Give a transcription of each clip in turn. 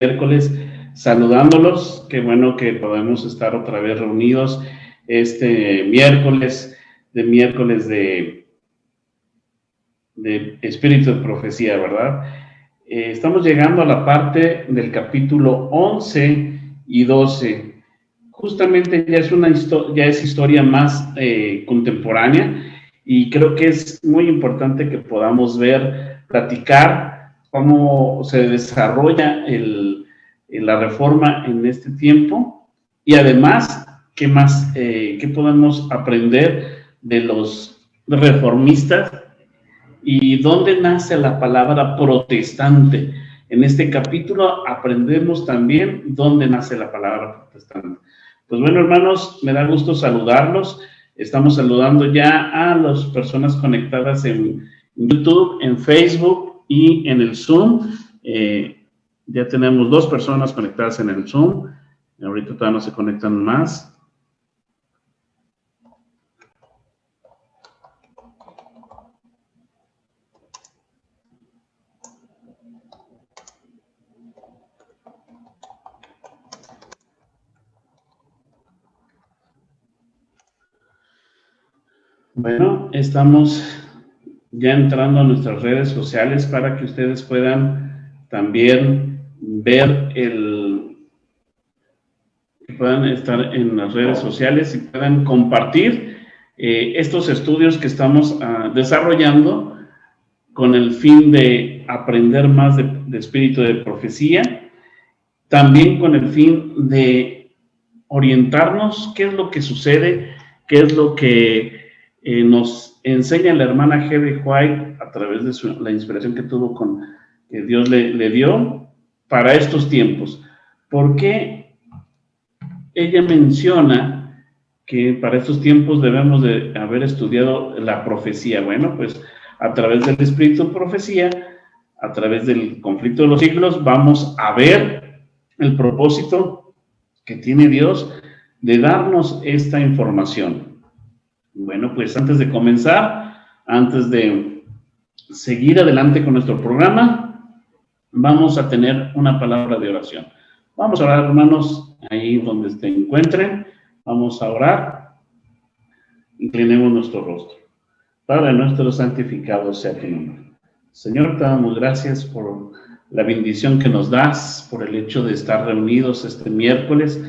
miércoles saludándolos. Qué bueno que podemos estar otra vez reunidos este miércoles de Espíritu de Profecía, ¿verdad? Estamos llegando a la parte del capítulo 11 y 12. Justamente ya es historia más contemporánea, y creo que es muy importante que podamos platicar cómo se desarrolla la reforma en este tiempo, y además qué podemos aprender de los reformistas y dónde nace la palabra protestante. En este capítulo aprendemos también dónde nace la palabra protestante. Pues bueno, hermanos, me da gusto saludarlos. Estamos saludando ya a las personas conectadas en YouTube, en Facebook y en el Zoom. Ya tenemos 2 personas conectadas en el Zoom. Ahorita todavía no se conectan más. Bueno, estamos ya entrando a nuestras redes sociales para que ustedes puedan también ver que puedan estar en las redes sociales y puedan compartir estos estudios que estamos desarrollando con el fin de aprender más de espíritu de profecía, también con el fin de orientarnos qué es lo que sucede, qué es lo que nos enseña la hermana G.B. White a través de la inspiración que tuvo que Dios le dio para estos tiempos. ¿Por qué ella menciona que para estos tiempos debemos de haber estudiado la profecía? Bueno, pues a través del espíritu de profecía, a través del conflicto de los siglos, vamos a ver el propósito que tiene Dios de darnos esta información. Bueno, pues antes de comenzar, antes de seguir adelante con nuestro programa, vamos a tener una palabra de oración. Vamos a orar, hermanos, ahí donde se encuentren. Vamos a orar. Inclinemos nuestro rostro. Padre nuestro, santificado sea tu nombre. Señor, te damos gracias por la bendición que nos das, por el hecho de estar reunidos este miércoles,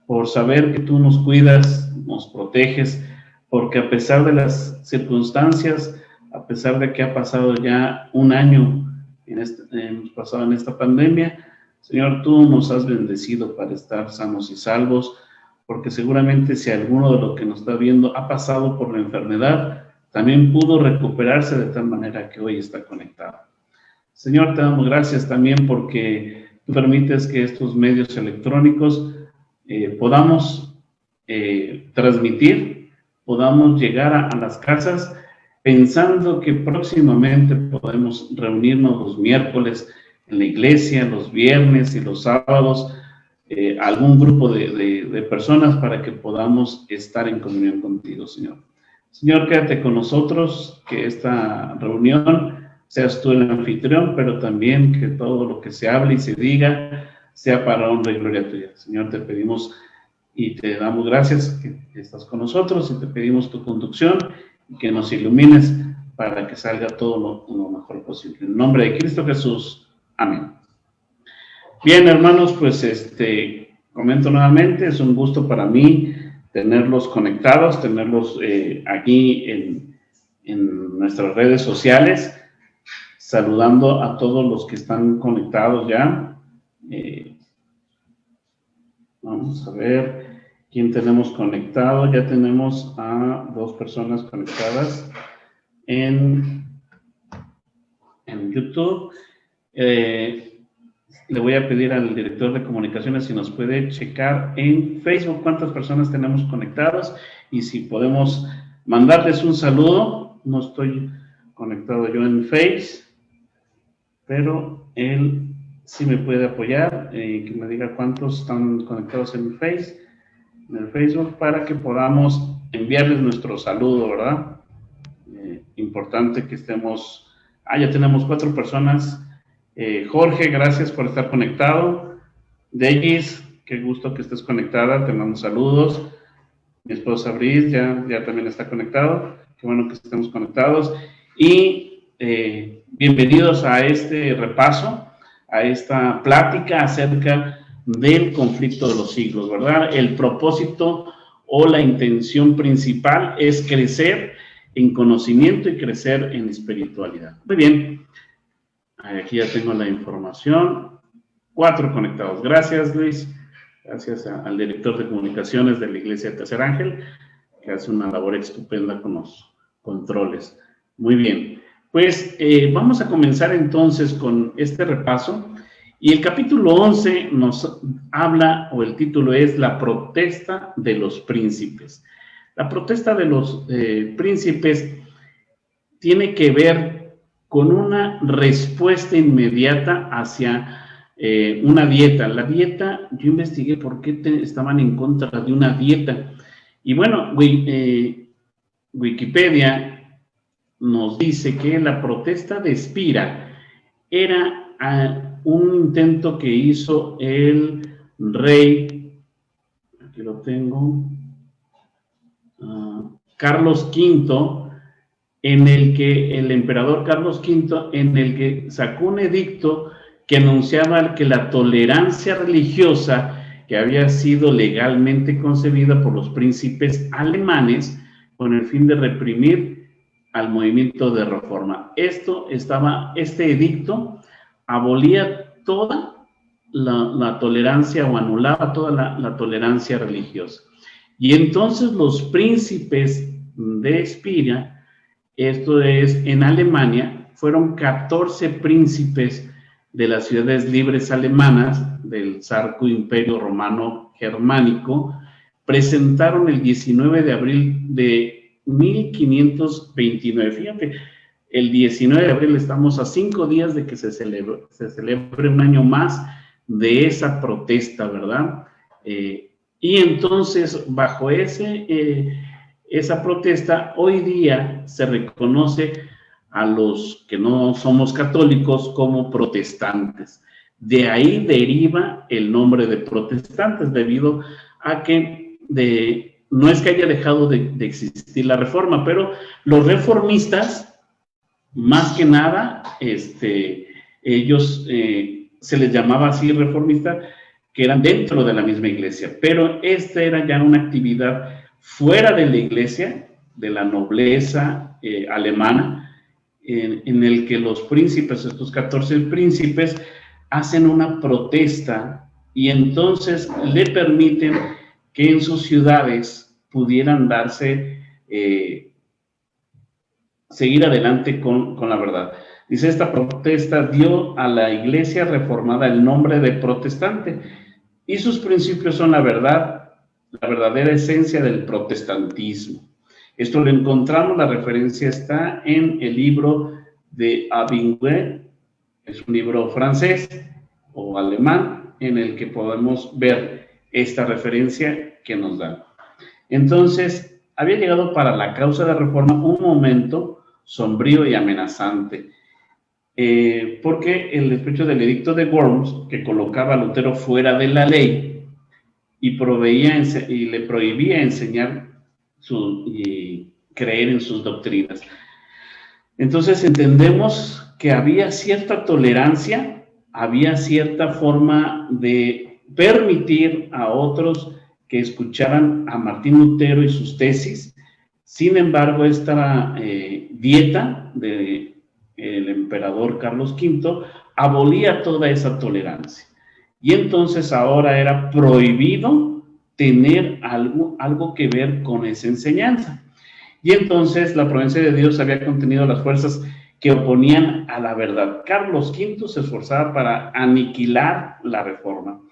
por saber que tú nos cuidas, nos proteges, porque a pesar de las circunstancias, a pesar de que ha pasado ya un año hemos pasado en esta pandemia, Señor, tú nos has bendecido para estar sanos y salvos, porque seguramente si alguno de los que nos está viendo ha pasado por la enfermedad, también pudo recuperarse de tal manera que hoy está conectado. Señor, te damos gracias también porque tú permites que estos medios electrónicos podamos transmitir, podamos llegar a las casas, pensando que próximamente podemos reunirnos los miércoles en la iglesia, los viernes y los sábados, algún grupo de personas para que podamos estar en comunión contigo, Señor. Señor, quédate con nosotros, que esta reunión seas tú el anfitrión, pero también que todo lo que se hable y se diga sea para honra y gloria tuya. Señor, te pedimos y te damos gracias que estás con nosotros, y te pedimos tu conducción y que nos ilumines para que salga todo lo mejor posible. En nombre de Cristo Jesús. Amén. Bien, hermanos, pues comento nuevamente, es un gusto para mí tenerlos conectados, tenerlos aquí en nuestras redes sociales, saludando a todos los que están conectados ya. Vamos a ver quién tenemos conectado. Ya tenemos a 2 personas conectadas en YouTube. Le voy a pedir al director de comunicaciones si nos puede checar en Facebook cuántas personas tenemos conectadas y si podemos mandarles un saludo. No estoy conectado yo en Face, pero él sí me puede apoyar, que me diga cuántos están conectados en el Facebook, para que podamos enviarles nuestro saludo, ¿verdad? Importante que estemos. Ya tenemos 4 personas. Jorge, gracias por estar conectado. Deis, qué gusto que estés conectada, te mando saludos. Mi esposa Brice ya también está conectado, qué bueno que estemos conectados. Y bienvenidos a este repaso, a esta plática acerca del conflicto de los siglos, ¿verdad? El propósito o la intención principal es crecer en conocimiento y crecer en espiritualidad. Muy bien, aquí ya tengo la información. 4 conectados. Gracias, Luis. Gracias al director de comunicaciones de la Iglesia de Tercer Ángel, que hace una labor estupenda con los controles. Muy bien. Pues vamos a comenzar entonces con este repaso. Y el capítulo 11 nos habla, o el título es La protesta de los príncipes. La protesta de los príncipes tiene que ver con una respuesta inmediata hacia una dieta. La dieta, yo investigué por qué estaban en contra de una dieta. Y bueno, Wikipedia nos dice que la protesta de Espira era un intento que hizo el rey, aquí lo tengo, Carlos V, en el que el emperador Carlos V, en el que sacó un edicto que anunciaba que la tolerancia religiosa que había sido legalmente concebida por los príncipes alemanes con el fin de reprimir al movimiento de reforma. Este edicto abolía toda la tolerancia o anulaba toda la tolerancia religiosa. Y entonces los príncipes de Espira, esto es en Alemania, fueron 14 príncipes de las ciudades libres alemanas del Sarco Imperio Romano Germánico, presentaron el 19 de abril de 1529. Fíjate, el 19 de abril estamos a 5 días de que se celebre un año más de esa protesta, ¿verdad? Y entonces, bajo esa protesta, hoy día se reconoce a los que no somos católicos como protestantes. De ahí deriva el nombre de protestantes, debido a que no es que haya dejado de existir la reforma, pero los reformistas, más que nada, ellos se les llamaba así reformista, que eran dentro de la misma iglesia, pero esta era ya una actividad fuera de la iglesia, de la nobleza alemana, en el que los príncipes, estos 14 príncipes, hacen una protesta y entonces le permiten que en sus ciudades pudieran seguir adelante con la verdad. Dice, esta protesta dio a la iglesia reformada el nombre de protestante y sus principios son la verdad, la verdadera esencia del protestantismo. Esto lo encontramos, la referencia está en el libro de Avignon, es un libro francés o alemán en el que podemos ver esta referencia que nos dan. Entonces, había llegado para la causa de reforma un momento sombrío y amenazante, porque el despecho del edicto de Worms, que colocaba a Lutero fuera de la ley y le prohibía enseñar y creer en sus doctrinas. Entonces entendemos que había cierta tolerancia, había cierta forma de permitir a otros que escucharan a Martín Lutero y sus tesis. Sin embargo, esta dieta del emperador Carlos V abolía toda esa tolerancia. Y entonces ahora era prohibido tener algo que ver con esa enseñanza. Y entonces la providencia de Dios había contenido las fuerzas que oponían a la verdad. Carlos V se esforzaba para aniquilar la reforma.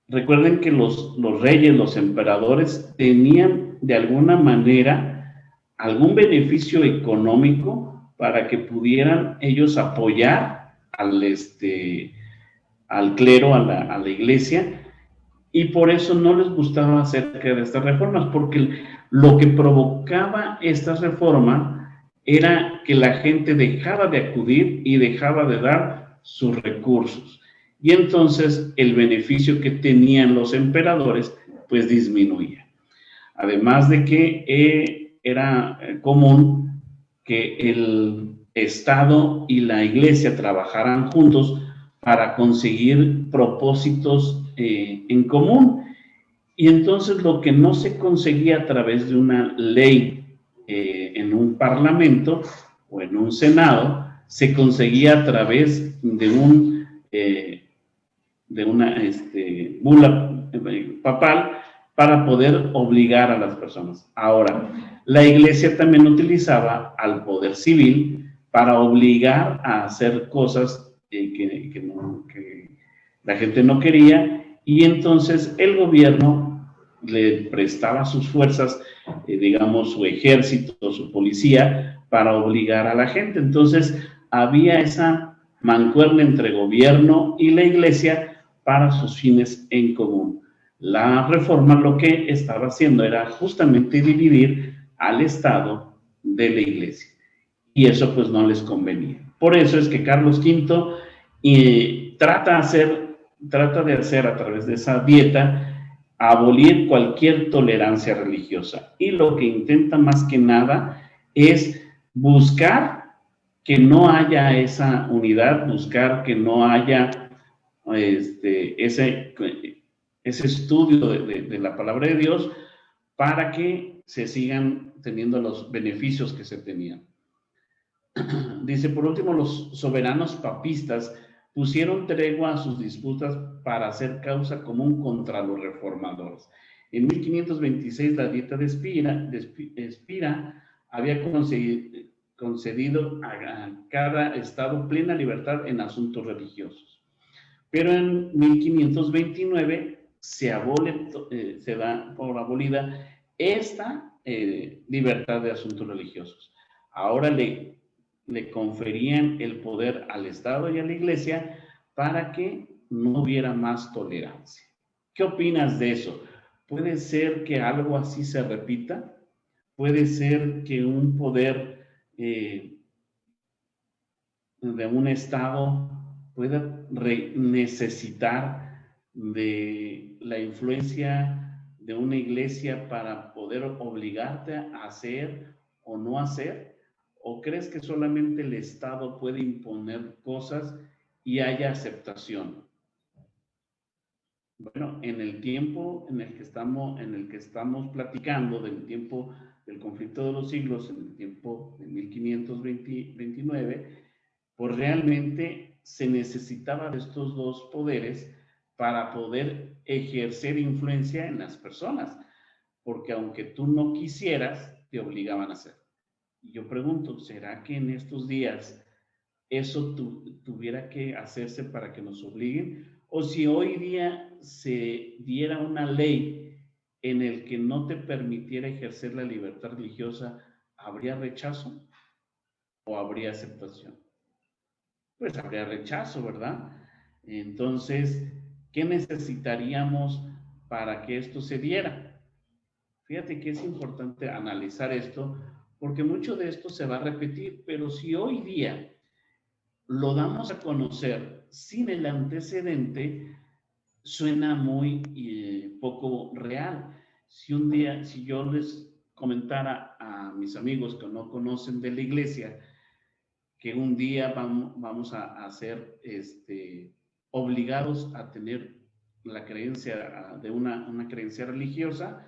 Recuerden que los reyes, los emperadores, tenían de alguna manera algún beneficio económico para que pudieran ellos apoyar al clero, a la iglesia, y por eso no les gustaba acerca de estas reformas, porque lo que provocaba estas reformas era que la gente dejaba de acudir y dejaba de dar sus recursos. y entonces el beneficio que tenían los emperadores pues disminuía. Además de que era común que el Estado y la Iglesia trabajaran juntos para conseguir propósitos en común. Y entonces lo que no se conseguía a través de una ley en un parlamento o en un senado, se conseguía a través de una bula papal para poder obligar a las personas. Ahora, la Iglesia también utilizaba al poder civil para obligar a hacer cosas que la gente no quería, y entonces el gobierno le prestaba sus fuerzas, digamos su ejército, su policía, para obligar a la gente. Entonces había esa mancuerna entre gobierno y la Iglesia para sus fines en común. La reforma lo que estaba haciendo era justamente dividir al Estado de la Iglesia, y eso pues no les convenía. Por eso es que Carlos V trata de hacer a través de esa dieta abolir cualquier tolerancia religiosa, y lo que intenta más que nada es buscar que no haya esa unidad, buscar que no haya ese estudio de la palabra de Dios, para que se sigan teniendo los beneficios que se tenían. Dice, por último, los soberanos papistas pusieron tregua a sus disputas para hacer causa común contra los reformadores. En 1526 la dieta de Spira había concedido a cada estado plena libertad en asuntos religiosos. Pero en 1529 se da por abolida esta libertad de asuntos religiosos. Ahora le conferían el poder al Estado y a la Iglesia para que no hubiera más tolerancia. ¿Qué opinas de eso? ¿Puede ser que algo así se repita? ¿Puede ser que un poder de un Estado pueda necesitar de la influencia de una iglesia para poder obligarte a hacer o no hacer? ¿O crees que solamente el Estado puede imponer cosas y haya aceptación? Bueno, en el tiempo en el que estamos platicando, del tiempo del conflicto de los siglos, en el tiempo de 1529, pues realmente se necesitaba de estos dos poderes para poder ejercer influencia en las personas, porque aunque tú no quisieras, te obligaban a hacer. Y yo pregunto, ¿será que en estos días eso tuviera que hacerse para que nos obliguen? O si hoy día se diera una ley en el que no te permitiera ejercer la libertad religiosa, ¿habría rechazo o habría aceptación? Pues habría rechazo, ¿verdad? Entonces, ¿qué necesitaríamos para que esto se diera? Fíjate que es importante analizar esto, porque mucho de esto se va a repetir, pero si hoy día lo damos a conocer sin el antecedente, suena muy poco real. Si yo les comentara a mis amigos que no conocen de la iglesia, que un día vamos a ser obligados a tener la creencia de una creencia religiosa,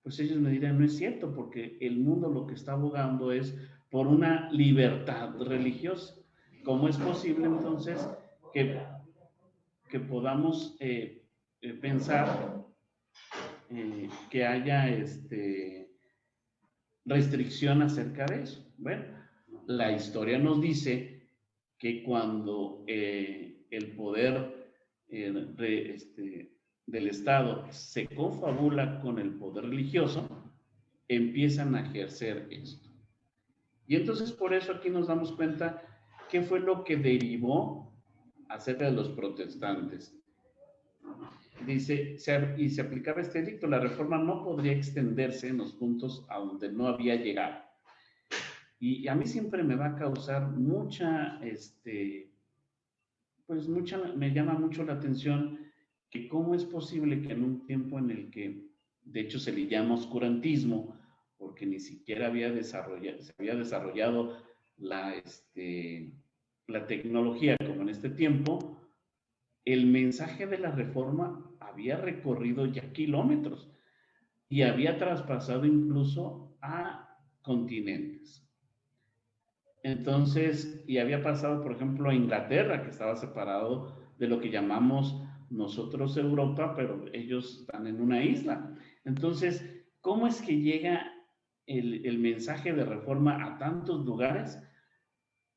pues ellos me dirán, no es cierto, porque el mundo lo que está abogando es por una libertad religiosa. ¿Cómo es posible entonces que podamos pensar que haya restricción acerca de eso? Bueno, la historia nos dice que cuando el poder del Estado se confabula con el poder religioso, empiezan a ejercer esto. Y entonces por eso aquí nos damos cuenta qué fue lo que derivó acerca de los protestantes. Dice, y se aplicaba este edicto, la reforma no podría extenderse en los puntos a donde no había llegado. Y a mí siempre me va a causar mucha pues me llama mucho la atención que cómo es posible que en un tiempo en el que, de hecho, se le llama oscurantismo, porque ni siquiera se había desarrollado la tecnología como en este tiempo, el mensaje de la reforma había recorrido ya kilómetros y había traspasado incluso a continentes. Entonces, y había pasado, por ejemplo, a Inglaterra, que estaba separado de lo que llamamos nosotros Europa, pero ellos están en una isla. Entonces, ¿cómo es que llega el mensaje de reforma a tantos lugares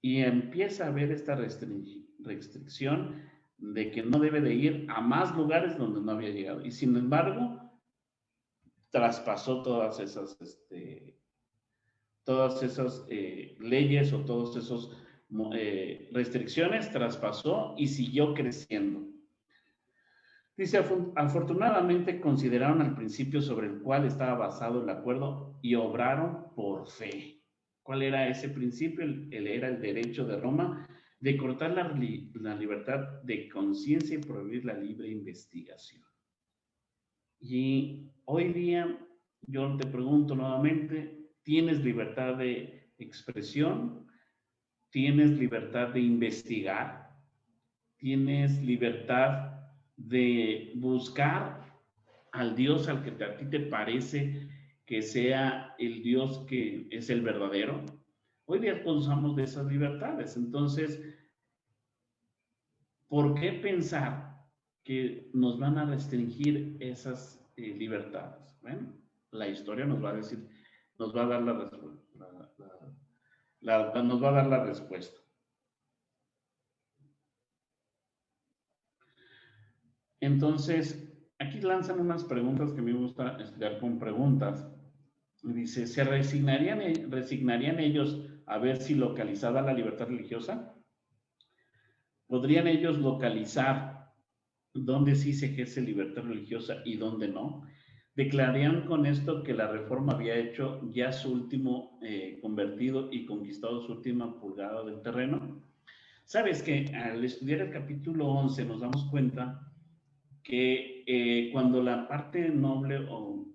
y empieza a haber esta restricción de que no debe de ir a más lugares donde no había llegado? Y sin embargo, traspasó todas esas leyes o todas esas restricciones, traspasó y siguió creciendo. Dice, afortunadamente consideraron al principio sobre el cual estaba basado el acuerdo y obraron por fe. ¿Cuál era ese principio? Era el derecho de Roma de cortar la libertad de conciencia y prohibir la libre investigación. Y hoy día yo te pregunto nuevamente, ¿tienes libertad de expresión? ¿Tienes libertad de investigar? ¿Tienes libertad de buscar al Dios al que a ti te parece que sea el Dios que es el verdadero? Hoy día gozamos de esas libertades. Entonces, ¿por qué pensar que nos van a restringir esas libertades? Bueno, la historia nos va a decir, nos va a dar nos va a dar la respuesta. Entonces, aquí lanzan unas preguntas que me gusta estudiar con preguntas. Dice, ¿se resignarían ellos a ver si localizada la libertad religiosa? ¿Podrían ellos localizar dónde sí se ejerce libertad religiosa y dónde no? ¿Declararían con esto que la reforma había hecho ya su último convertido y conquistado su última pulgada del terreno? Sabes que al estudiar el capítulo 11 nos damos cuenta que cuando la parte noble o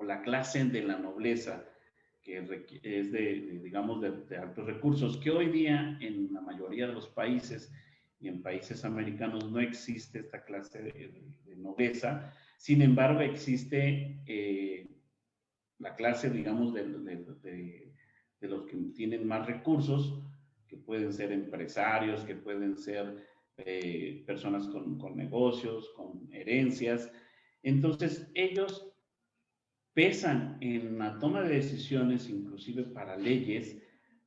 la clase de la nobleza, que es digamos, de altos recursos, que hoy día en la mayoría de los países y en países americanos no existe esta clase de nobleza, sin embargo existe la clase, digamos, de los que tienen más recursos, que pueden ser empresarios, que pueden ser personas con negocios, con herencias. Entonces, ellos pesan en la toma de decisiones, inclusive para leyes,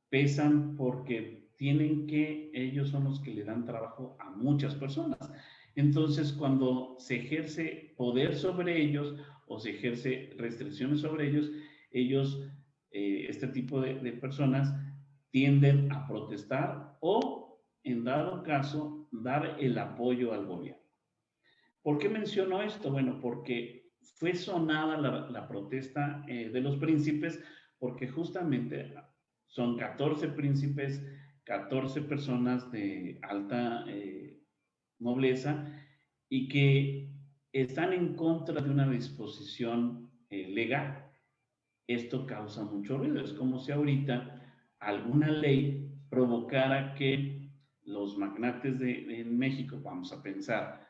pesan porque ellos son los que le dan trabajo a muchas personas. Entonces, cuando se ejerce poder sobre ellos o se ejerce restricciones sobre ellos, este tipo de personas tienden a protestar o, en dado caso, dar el apoyo al gobierno. ¿Por qué menciono esto? Bueno, porque fue sonada la protesta de los príncipes, porque justamente son 14 príncipes, 14 personas de alta nobleza y que están en contra de una disposición legal. Esto causa mucho ruido. Es como si ahorita alguna ley provocara que los magnates en México, vamos a pensar,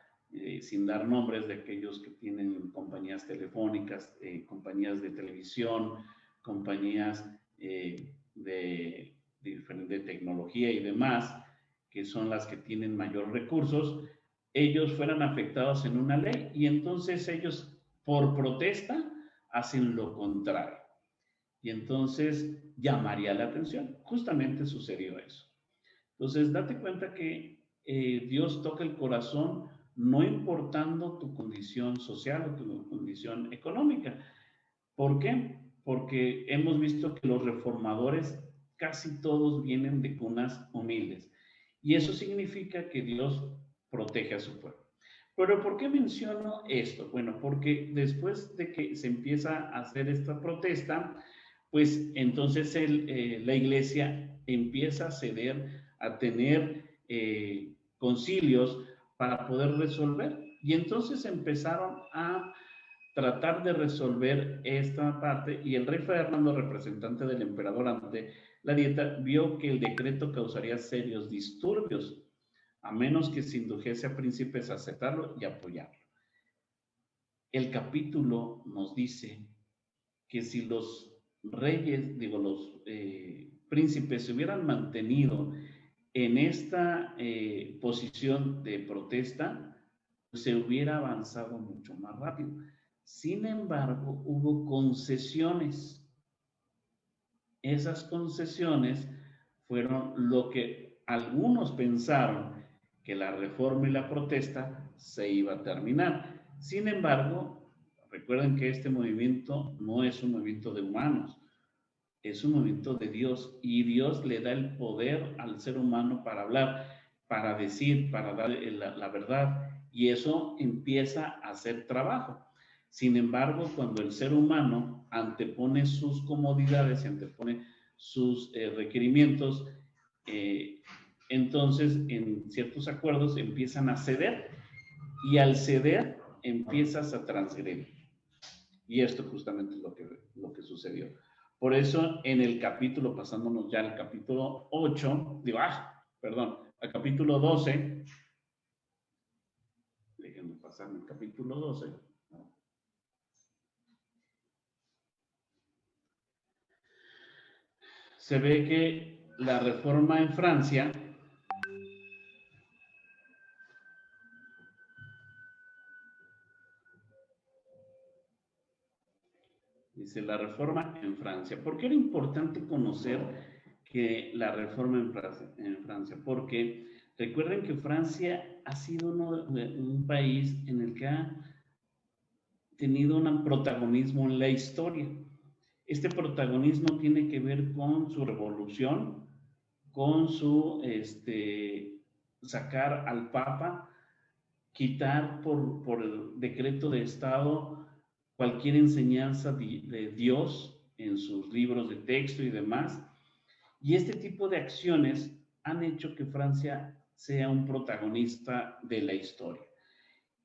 sin dar nombres de aquellos que tienen compañías telefónicas, compañías de televisión, compañías de tecnología y demás, que son las que tienen mayor recursos, ellos fueran afectados en una ley y entonces ellos, por protesta, hacen lo contrario. Y entonces llamaría la atención. Justamente sucedió eso. Entonces, date cuenta que Dios toca el corazón no importando tu condición social o tu condición económica. ¿Por qué? Porque hemos visto que los reformadores casi todos vienen de cunas humildes. Y eso significa que Dios protege a su pueblo. Pero ¿por qué menciono esto? Bueno, porque después de que se empieza a hacer esta protesta, pues entonces la iglesia empieza a ceder, a tener concilios para poder resolver. Y entonces empezaron a tratar de resolver esta parte, y el rey Fernando, representante del emperador ante la Dieta, vio que el decreto causaría serios disturbios, a menos que se indujese a príncipes a aceptarlo y apoyarlo. El capítulo nos dice que si los reyes, digo, los príncipes se hubieran mantenido en esta posición de protesta, se hubiera avanzado mucho más rápido. Sin embargo, hubo concesiones. Esas concesiones fueron lo que algunos pensaron que la reforma y la protesta se iba a terminar. Sin embargo, recuerden que este movimiento no es un movimiento de humanos, es un movimiento de Dios, y Dios le da el poder al ser humano para hablar, para decir, para dar la verdad, y eso empieza a hacer trabajo. Sin embargo, cuando el ser humano antepone sus comodidades, antepone sus requerimientos, entonces en ciertos acuerdos empiezan a ceder, y al ceder empiezas a transgredir. Y esto justamente es lo que sucedió. Por eso en el capítulo, pasándonos ya al capítulo 8, al capítulo 12, déjenme pasar el capítulo 12. Se ve que la reforma en Francia dice la reforma en Francia. ¿Por qué era importante conocer que la reforma en Francia? Porque recuerden que Francia ha sido un país en el que ha tenido un protagonismo en la historia. Este protagonismo tiene que ver con su revolución, con su sacar al Papa, quitar por el decreto de Estado cualquier enseñanza de Dios en sus libros de texto y demás. Y este tipo de acciones han hecho que Francia sea un protagonista de la historia.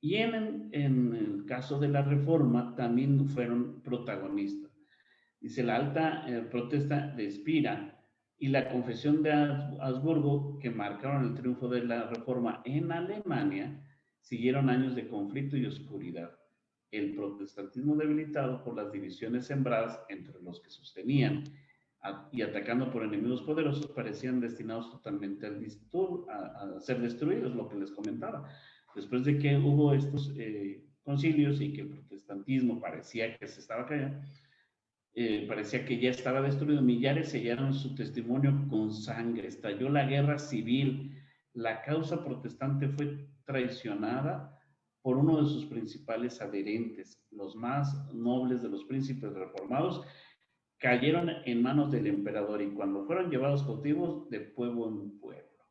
Y en el caso de la Reforma también fueron protagonistas. Dice la alta protesta de Espira y la confesión de Habsburgo, que marcaron el triunfo de la Reforma en Alemania, siguieron años de conflicto y oscuridad. El protestantismo, debilitado por las divisiones sembradas entre los que sostenían y atacando por enemigos poderosos, parecían destinados totalmente a ser destruidos, lo que les comentaba. Después de que hubo estos concilios y que el protestantismo parecía que se estaba cayendo, parecía que ya estaba destruido, millares sellaron su testimonio con sangre, estalló la guerra civil, la causa protestante fue traicionada por uno de sus principales adherentes. Los más nobles de los príncipes reformados cayeron en manos del emperador, y cuando fueron llevados cautivos de pueblo en pueblo.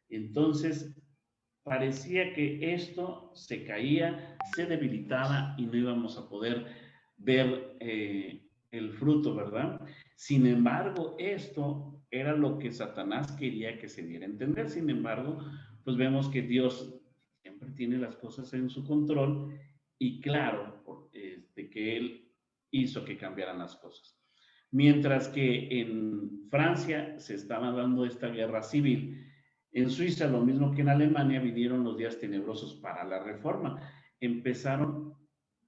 Entonces parecía que esto se caía, se debilitaba y no íbamos a poder ver el fruto, ¿verdad? Sin embargo, esto era lo que Satanás quería que se diera a entender. Sin embargo, pues vemos que Dios siempre tiene las cosas en su control, y claro, que Él hizo que cambiaran las cosas. Mientras que en Francia se estaba dando esta guerra civil, en Suiza, lo mismo que en Alemania, vinieron los días tenebrosos para la reforma. Empezaron,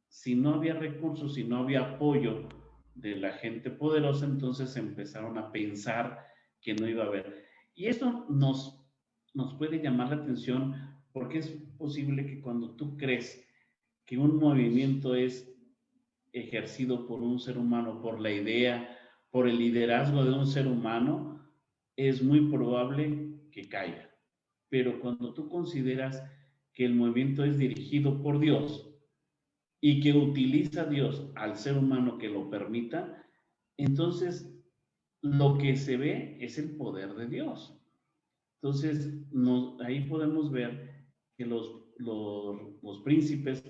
si no había recursos, si no había apoyo de la gente poderosa, entonces empezaron a pensar que no iba a haber. Y esto nos puede llamar la atención, porque es posible que cuando tú crees que un movimiento es ejercido por un ser humano, por la idea, por el liderazgo de un ser humano, es muy probable que caiga. Pero cuando tú consideras que el movimiento es dirigido por Dios y que utiliza Dios al ser humano que lo permita, entonces lo que se ve es el poder de Dios. Entonces, ahí podemos ver que los príncipes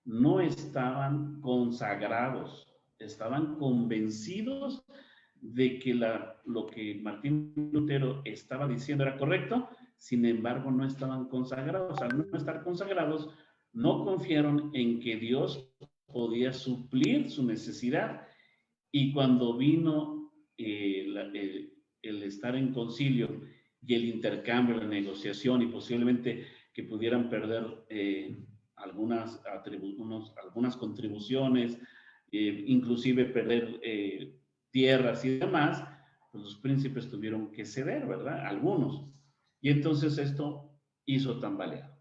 no estaban consagrados, estaban convencidos de que lo que Martín Lutero estaba diciendo era correcto, sin embargo no estaban consagrados. Al no estar consagrados, no confiaron en que Dios podía suplir su necesidad, y cuando vino el estar en concilio y el intercambio, la negociación, y posiblemente que pudieran perder algunas contribuciones, inclusive perder tierras y demás, pues los príncipes tuvieron que ceder, ¿verdad? Algunos. Y entonces esto hizo tambalear.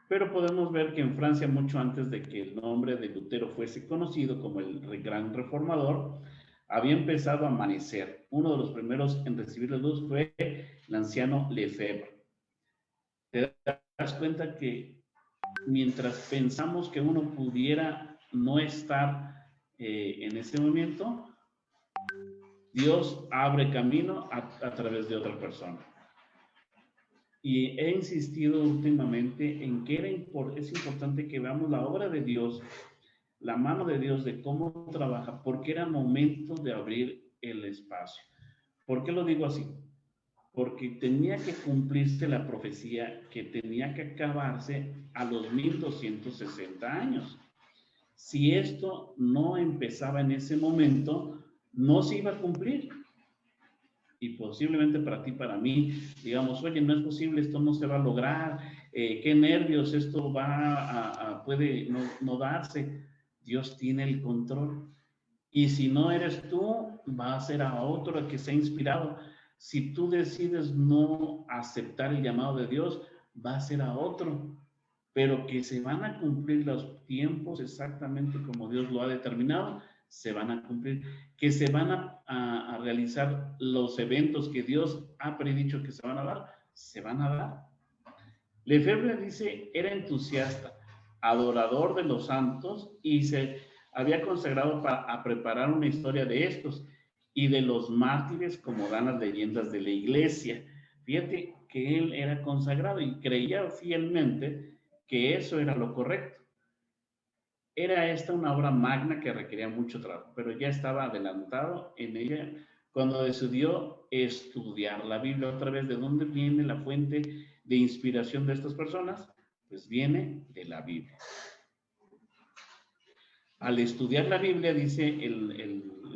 Pero podemos ver que en Francia, mucho antes de que el nombre de Lutero fuese conocido como el gran reformador, había empezado a amanecer. Uno de los primeros en recibir la luz fue el anciano Lefebvre. Te das cuenta que mientras pensamos que uno pudiera no estar en ese momento, Dios abre camino a través de otra persona. Y he insistido últimamente en que es importante que veamos la obra de Dios, la mano de Dios, de cómo trabaja, porque era momento de abrir el espacio. ¿Por qué lo digo así? Porque tenía que cumplirse la profecía que tenía que acabarse a los 1260 años. Si esto no empezaba en ese momento, no se iba a cumplir. Y posiblemente para ti, para mí, digamos, oye, no es posible, esto no se va a lograr, qué nervios, esto puede no darse. Dios tiene el control. Y si no eres tú, va a ser a otro el que se ha inspirado. Si tú decides no aceptar el llamado de Dios, va a ser a otro. Pero que se van a cumplir los tiempos exactamente como Dios lo ha determinado, se van a cumplir. Que se van a realizar los eventos que Dios ha predicho que se van a dar, se van a dar. Lefebvre dice, era entusiasta, adorador de los santos, y se había consagrado a preparar una historia de estos y de los mártires, como dan las leyendas de la iglesia. Fíjate que él era consagrado y creía fielmente que eso era lo correcto. Era esta una obra magna que requería mucho trabajo, pero ya estaba adelantado en ella cuando decidió estudiar la Biblia. Otra vez, ¿de dónde viene la fuente de inspiración de estas personas? Pues viene de la Biblia. Al estudiar la Biblia, dice el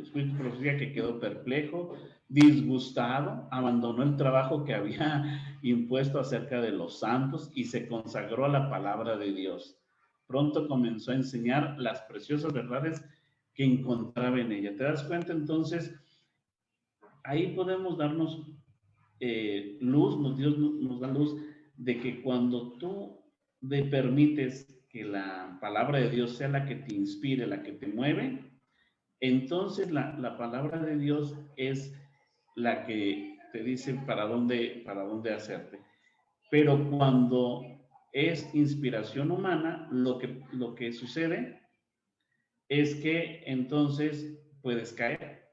espíritu de profecía que quedó perplejo, disgustado, abandonó el trabajo que había impuesto acerca de los santos y se consagró a la palabra de Dios. Pronto comenzó a enseñar las preciosas verdades que encontraba en ella. ¿Te das cuenta? Entonces, ahí podemos darnos luz, Dios nos da luz de que cuando tú permites que la palabra de Dios sea la que te inspire, la que te mueve, entonces la palabra de Dios es la que te dice para dónde hacerte. Pero cuando es inspiración humana, lo que sucede es que entonces puedes caer,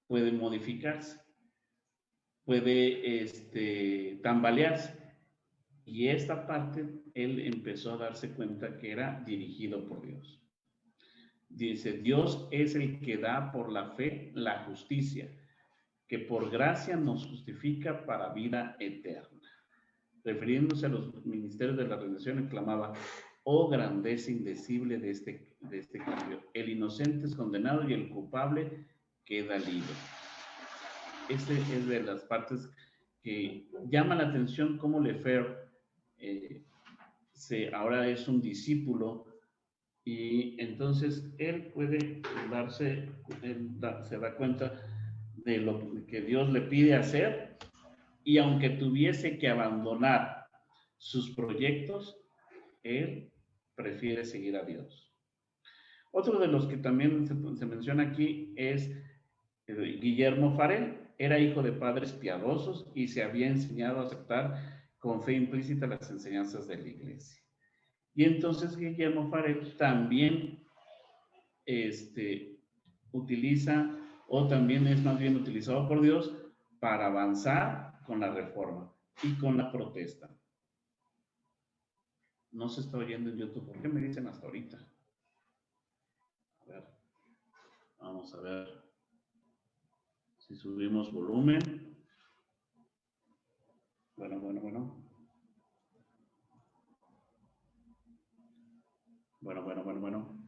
puede modificarse, puede tambalearse. Y esta parte, él empezó a darse cuenta que era dirigido por Dios. Dice, Dios es el que da por la fe la justicia, que por gracia nos justifica para vida eterna. Refiriéndose a los ministerios de la redención, exclamaba, oh grandeza indecible de este cambio. El inocente es condenado y el culpable queda libre. Esta es de las partes que llama la atención cómo Lefebvre ahora es un discípulo, y entonces él se da cuenta de lo que Dios le pide hacer, y aunque tuviese que abandonar sus proyectos, él prefiere seguir a Dios. Otro de los que también se menciona aquí es Guillermo Farel. Era hijo de padres piadosos y se había enseñado a aceptar con fe implícita las enseñanzas de la iglesia. Y entonces Guillermo Farel también utiliza, o también es más bien utilizado por Dios para avanzar con la reforma y con la protesta. No se está oyendo en YouTube. ¿Por qué me dicen hasta ahorita? A ver, vamos a ver si subimos volumen. Bueno, bueno, bueno. Bueno, bueno, bueno, bueno.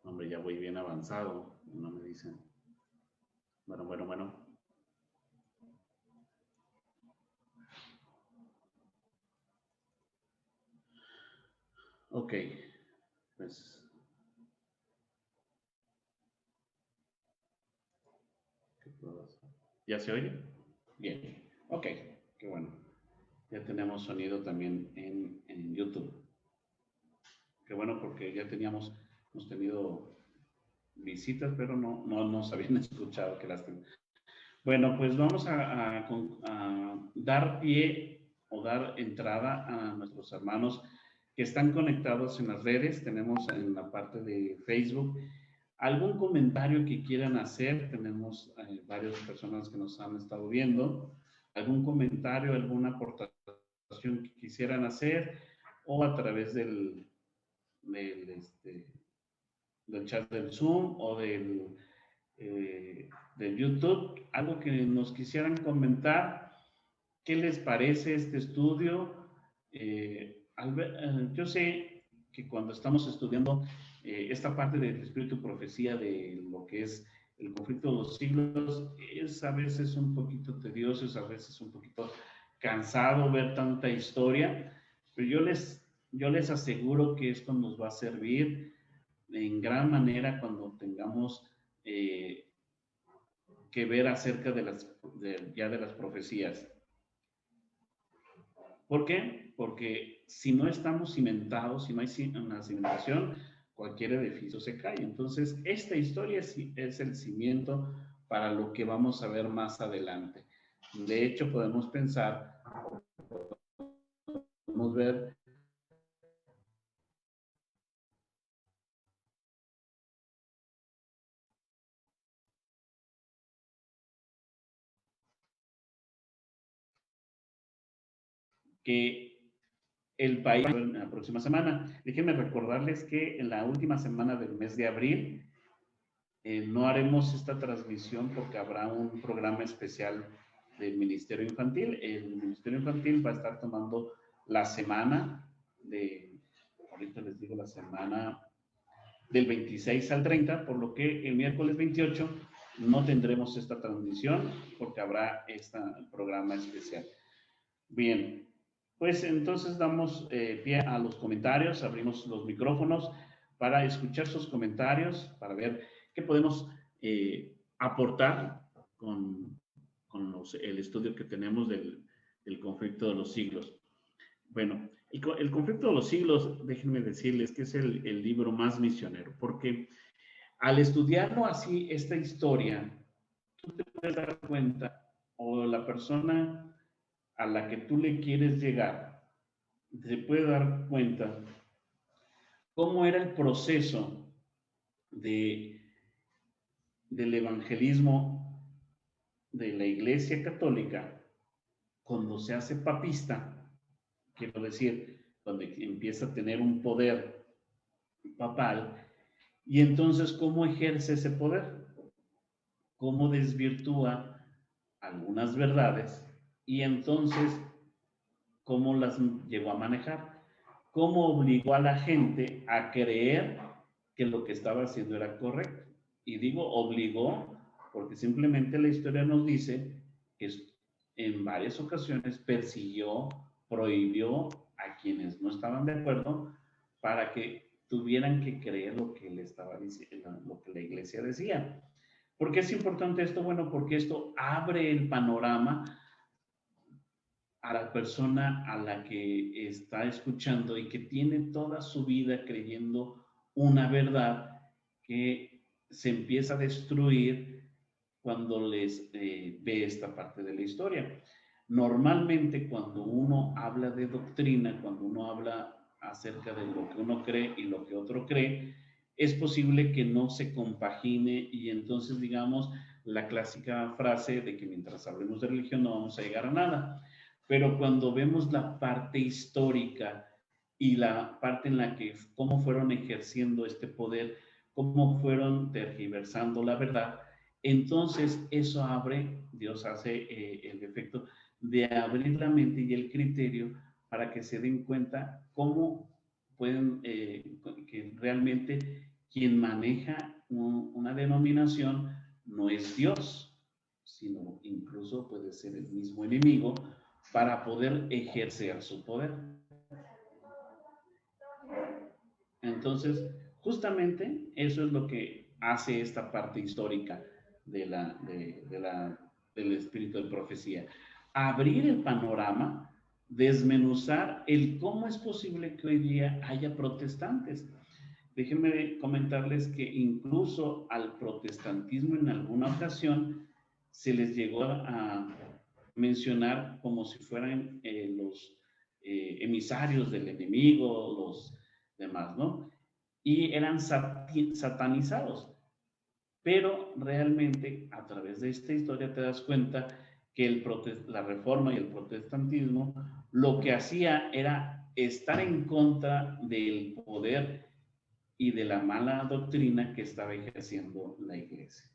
Hombre, ya voy bien avanzado. No me dicen. Bueno, bueno, bueno. Ok, pues, ¿qué puedo hacer? ¿Ya se oye? Bien, ok, qué bueno. Ya tenemos sonido también en YouTube. Qué bueno porque ya hemos tenido visitas, pero no nos habían escuchado, qué lástima. Bueno, pues vamos a dar pie o dar entrada a nuestros hermanos que están conectados en las redes. Tenemos en la parte de Facebook algún comentario que quieran hacer. Tenemos varias personas que nos han estado viendo. Algún comentario, alguna aportación que quisieran hacer o a través del del chat del Zoom o del YouTube, algo que nos quisieran comentar, qué les parece este estudio. Yo sé que cuando estamos estudiando esta parte del espíritu y profecía de lo que es el conflicto de los siglos, es a veces un poquito tedioso, es a veces un poquito cansado ver tanta historia, pero yo les aseguro que esto nos va a servir en gran manera cuando tengamos eh, que ver acerca ya de las profecías. ¿Por qué? Porque si no estamos cimentados, si no hay una cimentación, cualquier edificio se cae. Entonces, esta historia es el cimiento para lo que vamos a ver más adelante. De hecho, podemos pensar, podemos ver que el país en la próxima semana. Déjenme recordarles que en la última semana del mes de abril no haremos esta transmisión porque habrá un programa especial del Ministerio Infantil. El Ministerio Infantil va a estar tomando la semana ahorita les digo la semana del 26 al 30, por lo que el miércoles 28 no tendremos esta transmisión porque habrá este programa especial. Bien, pues entonces damos pie a los comentarios, abrimos los micrófonos para escuchar sus comentarios, para ver qué podemos aportar con el estudio que tenemos del conflicto de los siglos. Bueno, el conflicto de los siglos, déjenme decirles que es el libro más misionero, porque al estudiarlo así, esta historia, tú te puedes dar cuenta, o la persona a la que tú le quieres llegar, se puede dar cuenta cómo era el proceso de, del evangelismo de la Iglesia Católica cuando se hace papista, quiero decir, cuando empieza a tener un poder papal, y entonces cómo ejerce ese poder, cómo desvirtúa algunas verdades y entonces cómo las llegó a manejar, cómo obligó a la gente a creer que lo que estaba haciendo era correcto. Y digo obligó porque simplemente la historia nos dice que en varias ocasiones persiguió, prohibió a quienes no estaban de acuerdo para que tuvieran que creer lo que le estaba diciendo, lo que la iglesia decía. ¿Por qué es importante esto? Bueno, porque esto abre el panorama a la persona a la que está escuchando y que tiene toda su vida creyendo una verdad que se empieza a destruir cuando les ve esta parte de la historia. Normalmente cuando uno habla de doctrina, cuando uno habla acerca de lo que uno cree y lo que otro cree, es posible que no se compagine y entonces digamos la clásica frase de que mientras hablemos de religión no vamos a llegar a nada. Pero cuando vemos la parte histórica y la parte en la que cómo fueron ejerciendo este poder, cómo fueron tergiversando la verdad, Entonces, eso abre, Dios hace el efecto de abrir la mente y el criterio para que se den cuenta cómo pueden, que realmente quien maneja una denominación no es Dios, sino incluso puede ser el mismo enemigo para poder ejercer su poder. Entonces, justamente eso es lo que hace esta parte histórica del espíritu de profecía. Abrir el panorama, desmenuzar el cómo es posible que hoy día haya protestantes. Déjenme comentarles que incluso al protestantismo en alguna ocasión se les llegó a mencionar como si fueran los emisarios del enemigo, los demás, ¿no? Y eran satanizados. Pero realmente a través de esta historia te das cuenta que la reforma y el protestantismo lo que hacía era estar en contra del poder y de la mala doctrina que estaba ejerciendo la iglesia.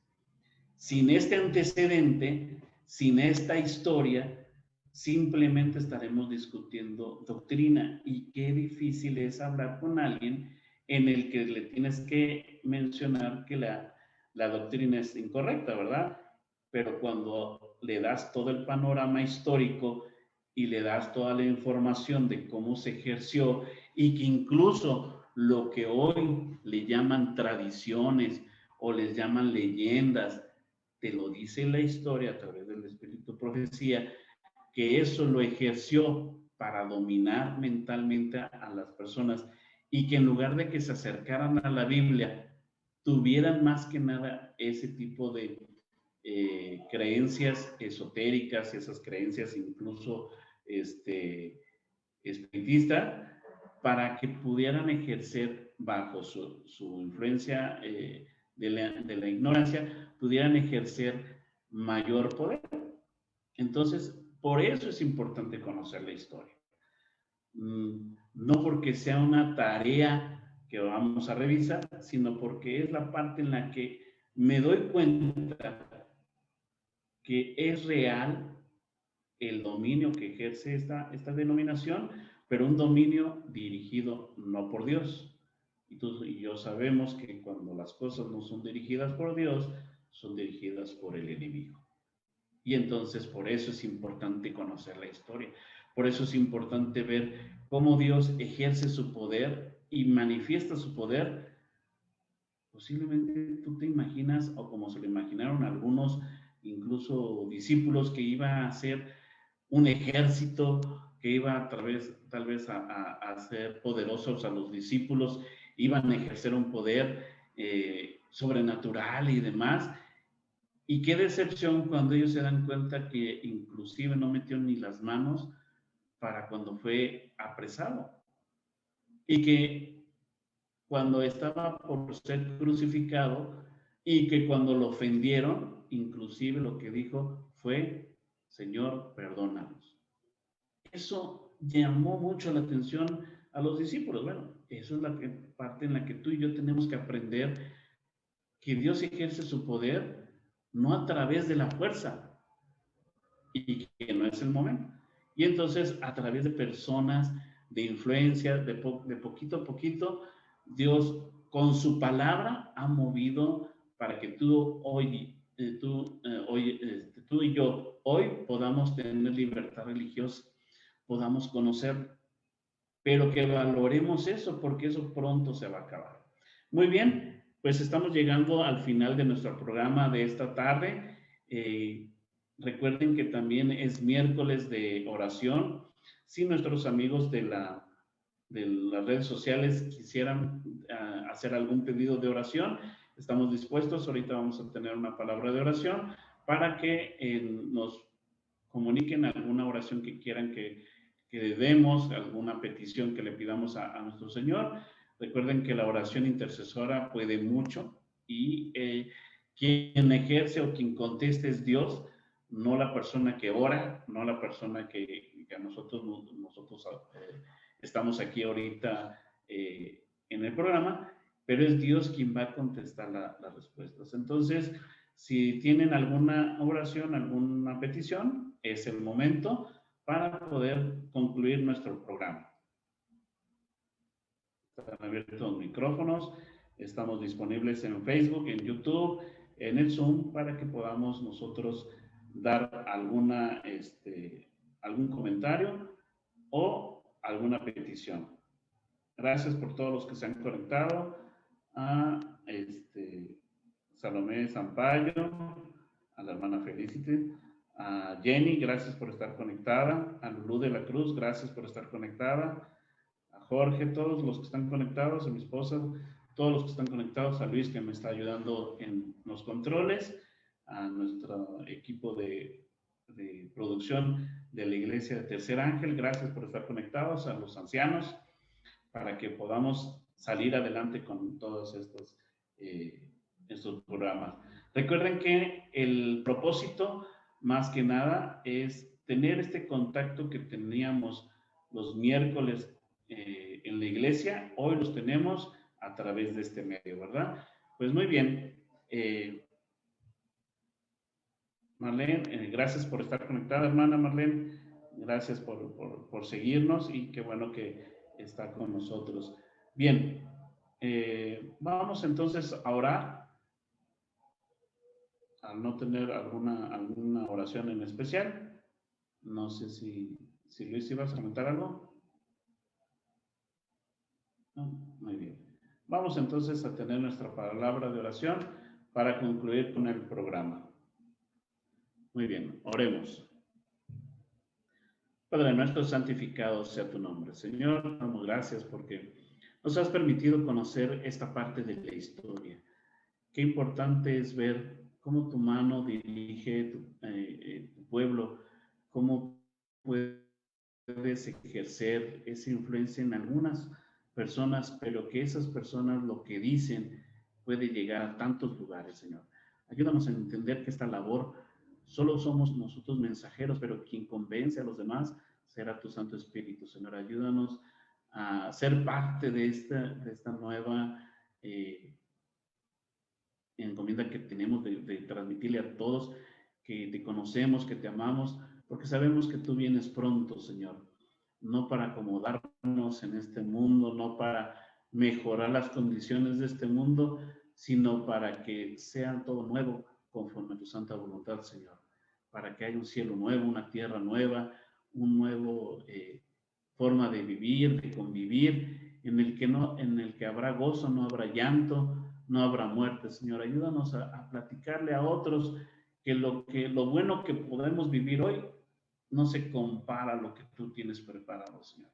Sin este antecedente, sin esta historia, simplemente estaremos discutiendo doctrina, y qué difícil es hablar con alguien en el que le tienes que mencionar que la doctrina es incorrecta, ¿verdad? Pero cuando le das todo el panorama histórico y le das toda la información de cómo se ejerció, y que incluso lo que hoy le llaman tradiciones o les llaman leyendas, te lo dice la historia a través del espíritu profecía, que eso lo ejerció para dominar mentalmente a las personas, y que en lugar de que se acercaran a la Biblia, tuvieran más que nada ese tipo de creencias esotéricas, esas creencias incluso espiritistas, para que pudieran ejercer bajo su influencia de la ignorancia, pudieran ejercer mayor poder. Entonces, por eso es importante conocer la historia. No porque sea una tarea que vamos a revisar, sino porque es la parte en la que me doy cuenta que es real el dominio que ejerce esta denominación, pero un dominio dirigido no por Dios. Y tú y yo sabemos que cuando las cosas no son dirigidas por Dios, son dirigidas por el enemigo. Y entonces por eso es importante conocer la historia. Por eso es importante ver cómo Dios ejerce su poder y manifiesta su poder. Posiblemente tú te imaginas, o como se lo imaginaron algunos, incluso discípulos, que iba a ser un ejército que iba a través, tal vez a hacer poderosos a los discípulos, iban a ejercer un poder sobrenatural y demás. Y qué decepción cuando ellos se dan cuenta que inclusive no metió ni las manos para cuando fue apresado. Y que cuando estaba por ser crucificado, y que cuando lo ofendieron, inclusive lo que dijo fue: Señor, perdónanos. Eso llamó mucho la atención a los discípulos. Bueno, eso es la parte en la que tú y yo tenemos que aprender que Dios ejerce su poder no a través de la fuerza, y que no es el momento. Y entonces, a través de personas, de influencia, de poquito a poquito, Dios con su palabra ha movido para que tú y yo hoy podamos tener libertad religiosa, podamos conocer, pero que valoremos eso, porque eso pronto se va a acabar. Muy bien, pues estamos llegando al final de nuestro programa de esta tarde. Recuerden que también es miércoles de oración. Si nuestros amigos de las redes sociales quisieran hacer algún pedido de oración, estamos dispuestos. Ahorita vamos a tener una palabra de oración para que nos comuniquen alguna oración que quieran que demos, alguna petición que le pidamos a nuestro Señor. Recuerden que la oración intercesora puede mucho, y quien ejerce o quien conteste es Dios, no la persona que ora, no la persona que nosotros estamos aquí ahorita en el programa, pero es Dios quien va a contestar las respuestas. Entonces, Si tienen alguna oración, alguna petición, es el momento para poder concluir nuestro programa. Están abiertos los micrófonos, estamos disponibles en Facebook, en YouTube, en el Zoom, para que podamos nosotros dar algún comentario o alguna petición. Gracias por todos los que se han conectado. A Salomé Zampayo, a la hermana Felicite, a Jenny, gracias por estar conectada, a Lulú de la Cruz, gracias por estar conectada, a Jorge, todos los que están conectados, a mi esposa, todos los que están conectados, a Luis que me está ayudando en los controles, a nuestro equipo de producción de la Iglesia de Tercer Ángel, gracias por estar conectados, a los ancianos, para que podamos salir adelante con todos estos programas. Recuerden que el propósito, más que nada, es tener este contacto que teníamos los miércoles en la iglesia. Hoy los tenemos a través de este medio, ¿verdad? Pues muy bien. Marlene, gracias por estar conectada, hermana Marlene. Gracias por seguirnos y qué bueno que está con nosotros. Bien, vamos entonces a orar. Al no tener alguna oración en especial, no sé si Luis ibas a comentar algo. No, muy bien. Vamos entonces a tener nuestra palabra de oración para concluir con el programa. Muy bien, oremos. Padre nuestro, santificado sea tu nombre. Señor, damos gracias porque nos has permitido conocer esta parte de la historia. Qué importante es ver cómo tu mano dirige tu pueblo, cómo puedes ejercer esa influencia en algunas personas, pero que esas personas lo que dicen puede llegar a tantos lugares, Señor. Ayúdanos a entender que esta labor solo somos nosotros mensajeros, pero quien convence a los demás será tu Santo Espíritu, Señor. Ayúdanos a ser parte de esta nueva encomienda que tenemos de transmitirle a todos que te conocemos, que te amamos, porque sabemos que tú vienes pronto, Señor, no para acomodarnos en este mundo, no para mejorar las condiciones de este mundo, sino para que sea todo nuevo conforme a tu santa voluntad, Señor, para que haya un cielo nuevo, una tierra nueva, un nuevo forma de vivir, de convivir, en el que habrá gozo, no habrá llanto, no habrá muerte, Señor. Ayúdanos a platicarle a otros que lo bueno que podemos vivir hoy no se compara a lo que tú tienes preparado, Señor.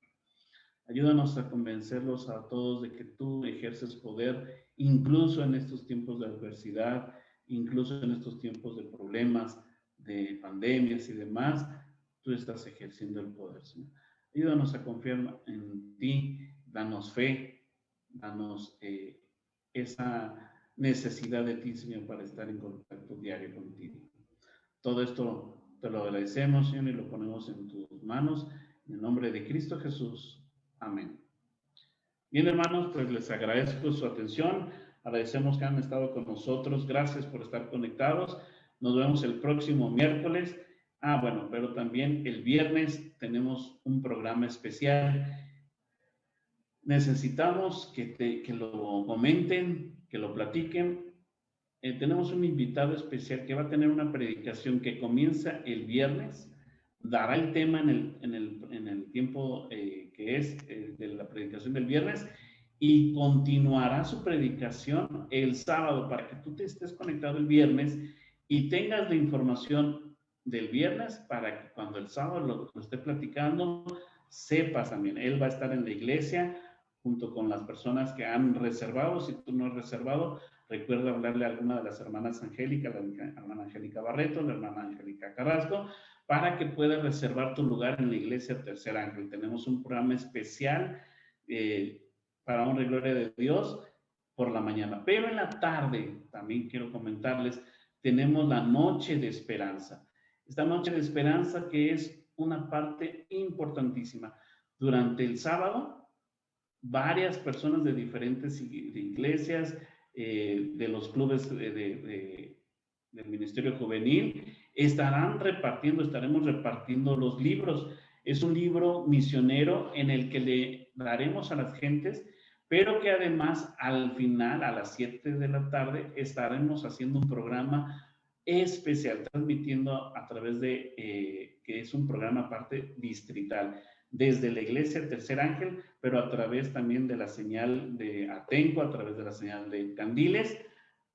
Ayúdanos a convencerlos a todos de que tú ejerces poder, incluso en estos tiempos de adversidad, incluso en estos tiempos de problemas, de pandemias y demás, tú estás ejerciendo el poder, Señor. Ayúdanos a confiar en ti, danos fe, danos esa necesidad de ti, Señor, para estar en contacto diario contigo. Todo esto te lo agradecemos, Señor, y lo ponemos en tus manos, en el nombre de Cristo Jesús. Amén. Bien, hermanos, pues les agradezco su atención, agradecemos que han estado con nosotros, gracias por estar conectados, nos vemos el próximo miércoles. Bueno, pero también el viernes tenemos un programa especial. Necesitamos que lo comenten, que lo platiquen. Tenemos un invitado especial que va a tener una predicación que comienza el viernes, dará el tema en el tiempo que es de la predicación del viernes y continuará su predicación el sábado para que tú te estés conectado el viernes y tengas la información del viernes para que cuando el sábado lo esté platicando sepas también. Él va a estar en la iglesia junto con las personas que han reservado. Si tú no has reservado, recuerda hablarle a alguna de las hermanas Angélica, la hermana Angélica Barreto, la hermana Angélica Carrasco, para que puedas reservar tu lugar en la iglesia Tercer Ángel. Tenemos un programa especial para honra y gloria de Dios por la mañana, pero en la tarde, también quiero comentarles, tenemos la noche de esperanza. Esta noche de esperanza que es una parte importantísima. Durante el sábado, varias personas de diferentes iglesias, de los clubes del Ministerio Juvenil, estaremos repartiendo los libros. Es un libro misionero en el que le daremos a las gentes, pero que además al final, a las 7 de la tarde, estaremos haciendo un programa especial, transmitiendo a través de, que es un programa aparte distrital, desde la iglesia Tercer Ángel, pero a través también de la señal de Atenco, a través de la señal de Candiles,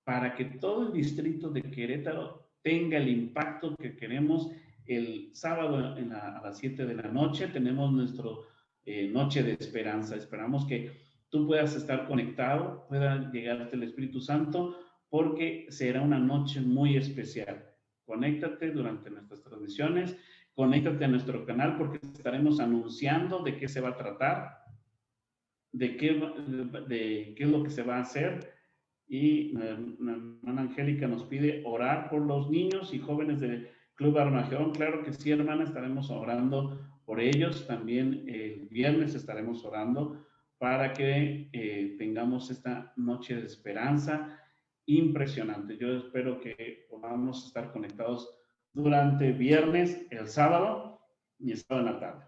para que todo el distrito de Querétaro tenga el impacto que queremos. El sábado a las 7 de la noche tenemos nuestro Noche de Esperanza. Esperamos que tú puedas estar conectado, pueda llegarte el Espíritu Santo, porque será una noche muy especial. Conéctate durante nuestras transmisiones, conéctate a nuestro canal porque estaremos anunciando de qué se va a tratar, de qué es lo que se va a hacer. Y la hermana Angélica nos pide orar por los niños y jóvenes del Club Armagedón. Claro que sí, hermana, estaremos orando por ellos. También el viernes estaremos orando para que tengamos esta noche de esperanza impresionante. Yo espero que podamos estar conectados durante viernes, el sábado y el sábado en la tarde.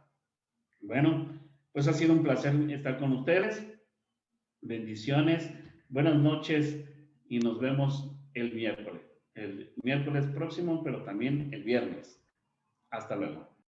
Bueno, pues ha sido un placer estar con ustedes. Bendiciones, buenas noches y nos vemos el miércoles próximo, pero también el viernes. Hasta luego.